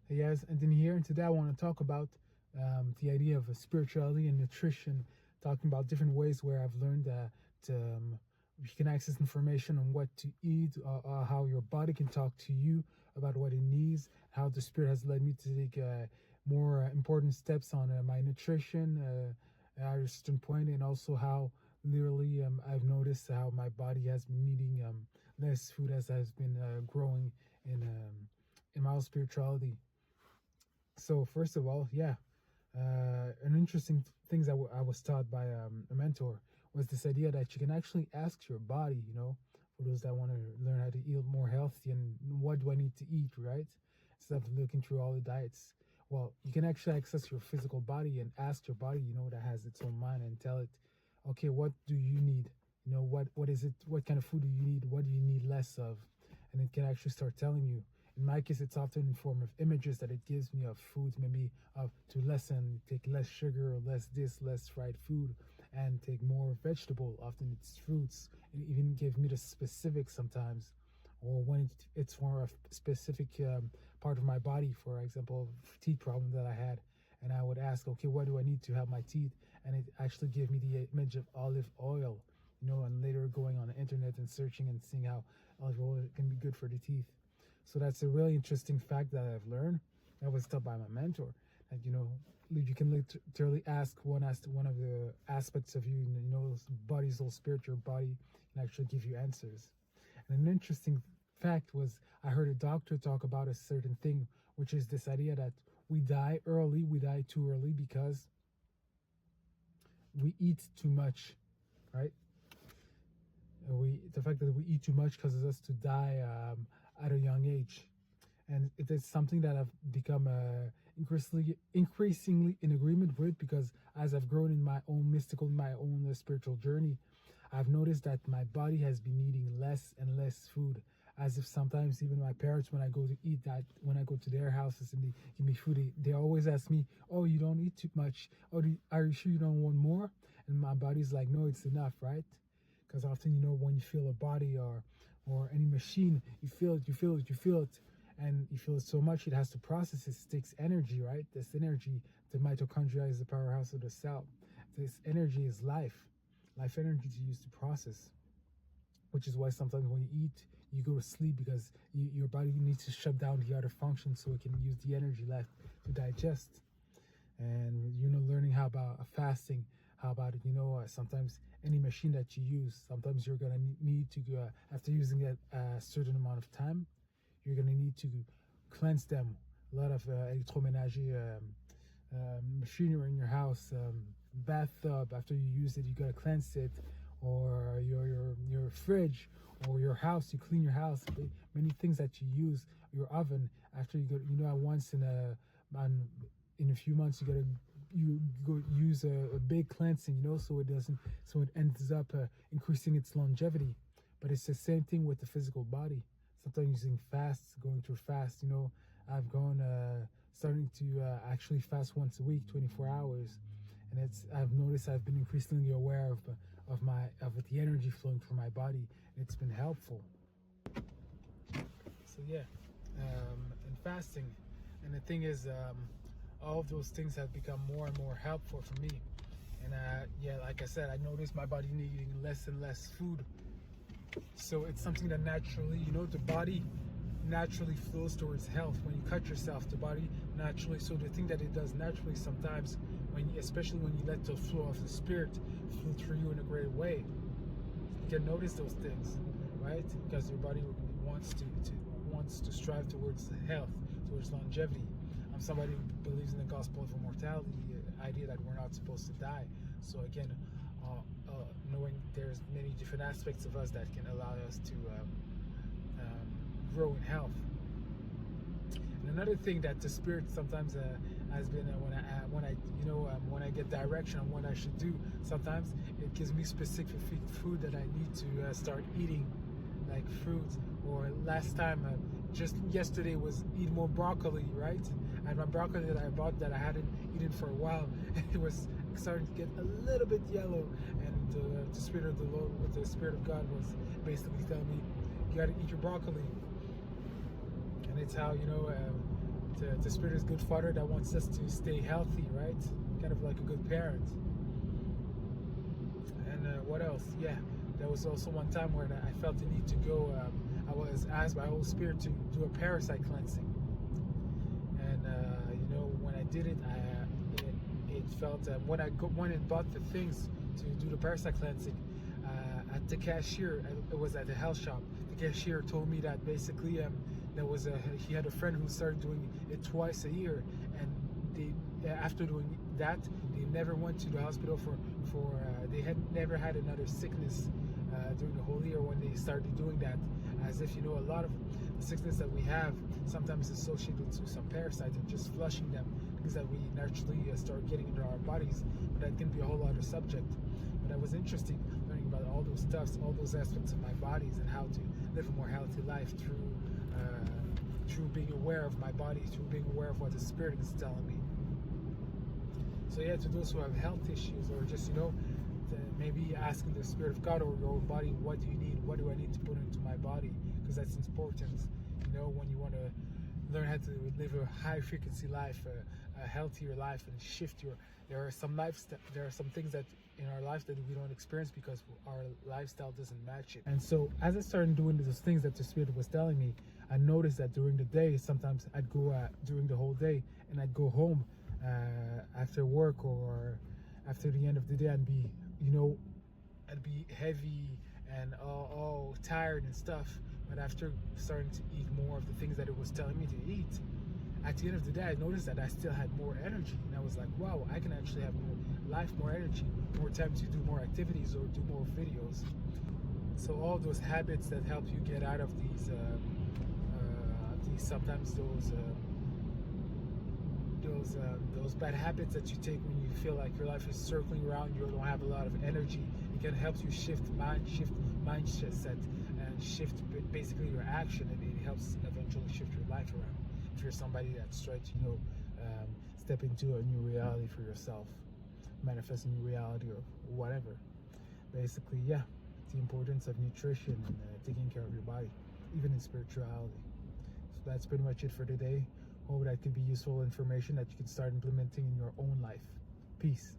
Yes, and then here and today I want to talk about the idea of spirituality and nutrition, talking about different ways where I've learned you can access information on what to eat, how your body can talk to you about what it needs, how the spirit has led me to take more important steps on my nutrition at a certain point, and also how literally I've noticed how my body has been needing less food as has been growing in my spirituality. So first of all, yeah, an interesting things I was taught by a mentor was this idea that you can actually ask your body, for those that want to learn how to eat more healthy and what do I need to eat, right? Instead of looking through all the diets. Well, you can actually access your physical body and ask your body, that has its own mind, and tell it, okay, what do you need? What is it? What kind of food do you need? What do you need less of? And it can actually start telling you. In my case, it's often in form of images that it gives me of foods, maybe of to lessen, take less sugar or less this, less fried food, and take more vegetable. Often it's fruits. It even gives me the specifics sometimes, or when it's for a specific part of my body, for example, teeth problem that I had. And I would ask, okay, what do I need to have my teeth? And it actually gave me the image of olive oil, and later going on the internet and searching and seeing how olive oil can be good for the teeth. So that's a really interesting fact that I've learned. That was taught by my mentor. That you can literally ask one of the aspects of you, body's whole spirit, your body can actually give you answers. And an interesting fact was I heard a doctor talk about a certain thing, which is this idea that we die early, we die too early because we eat too much, right? The fact that we eat too much causes us to die at a young age, and it is something that I've become increasingly in agreement with, because as I've grown in my own spiritual journey, I've noticed that my body has been needing less and less food. As if sometimes even my parents, when I go to eat, that when I go to their houses and they give me food, they always ask me, "Oh, you don't eat too much. Oh, are you sure you don't want more?" And my body's like, "No, it's enough, right?" Because often, when you feel a body or any machine, you feel it, and you feel it so much it has to process it. It takes energy, right? This energy, the mitochondria is the powerhouse of the cell. This energy is life energy to use to process. Which is why sometimes when you eat, you go to sleep, because your body needs to shut down the other functions so it can use the energy left to digest. And learning how about fasting, how about it, sometimes any machine that you use, sometimes you're gonna need to go after using it a certain amount of time, you're gonna need to cleanse them. A lot of electroménager machinery in your house, bathtub, after you use it, you gotta cleanse it, or your fridge or your house, you clean your house. Many things that you use, your oven, after you go, once in a few months you go use a big cleansing, so it ends up increasing its longevity. But it's the same thing with the physical body. Sometimes using fasts, going through fast, I've gone starting to actually fast once a week, 24 hours, and I've noticed I've been increasingly aware of the energy flowing through my body. It's been helpful. So yeah, and fasting, and the thing is, all of those things have become more and more helpful for me. And like I said, I noticed my body needing less and less food. So it's something that naturally, the body naturally flows towards health. When you cut yourself, the body naturally, so the thing that it does naturally sometimes, especially when you let the flow of the spirit flow through you in a great way, you can notice those things, right? Because your body wants to strive towards health, towards longevity. I'm somebody who believes in the gospel of immortality, the idea that we're not supposed to die. So again, knowing there's many different aspects of us that can allow us to grow in health. And another thing that the spirit sometimes has been when I get direction on what I should do, sometimes it gives me specific food that I need to start eating, like fruit. Or last time, just yesterday, was eat more broccoli, right? And my broccoli that I bought that I hadn't eaten for a while, it was starting to get a little bit yellow, and the spirit of the Lord, with the spirit of God, was basically telling me, you got to eat your broccoli. And it's how The Spirit is a good father that wants us to stay healthy, right? Kind of like a good parent. And what else? Yeah, there was also one time where I felt the need to go. I was asked by Holy Spirit to do a parasite cleansing, and when I did it, it felt when I went and bought the things to do the parasite cleansing at the cashier. It was at the health shop. The cashier told me that basically he had a friend who started doing it twice a year, and after doing that, they never went to the hospital for they had never had another sickness during the whole year when they started doing that. As if a lot of the sickness that we have sometimes is associated to some parasites and just flushing them, things that we naturally start getting into our bodies. But that can be a whole other subject. But that was interesting, learning about all those stuffs, all those aspects of my bodies, and how to live a more healthy life through being aware of my body, through being aware of what the Spirit is telling me. So yeah, to those who have health issues, or just maybe asking the Spirit of God or your own body, what do you need? What do I need to put into my body? Because that's important. When you want to learn how to live a high frequency life, a healthier life, and shift there are some things that in our life that we don't experience because our lifestyle doesn't match it. And so as I started doing those things that the Spirit was telling me, I noticed that during the day, sometimes I'd go during the whole day, and I'd go home after work or after the end of the day, and I'd be heavy and all tired and stuff. But after starting to eat more of the things that it was telling me to eat, at the end of the day, I noticed that I still had more energy. And I was like, wow, I can actually have more life, more energy, more time to do more activities or do more videos. So all those habits that help you get out of these sometimes those bad habits that you take when you feel like your life is circling around, you don't have a lot of energy. It can help you shift mindset, and shift basically your action, and it helps eventually shift your life around. If you're somebody that's trying to step into a new reality for yourself, manifest a new reality or whatever. Basically, yeah, the importance of nutrition and taking care of your body, even in spirituality. So that's pretty much it for today. Hope that could be useful information that you can start implementing in your own life. Peace.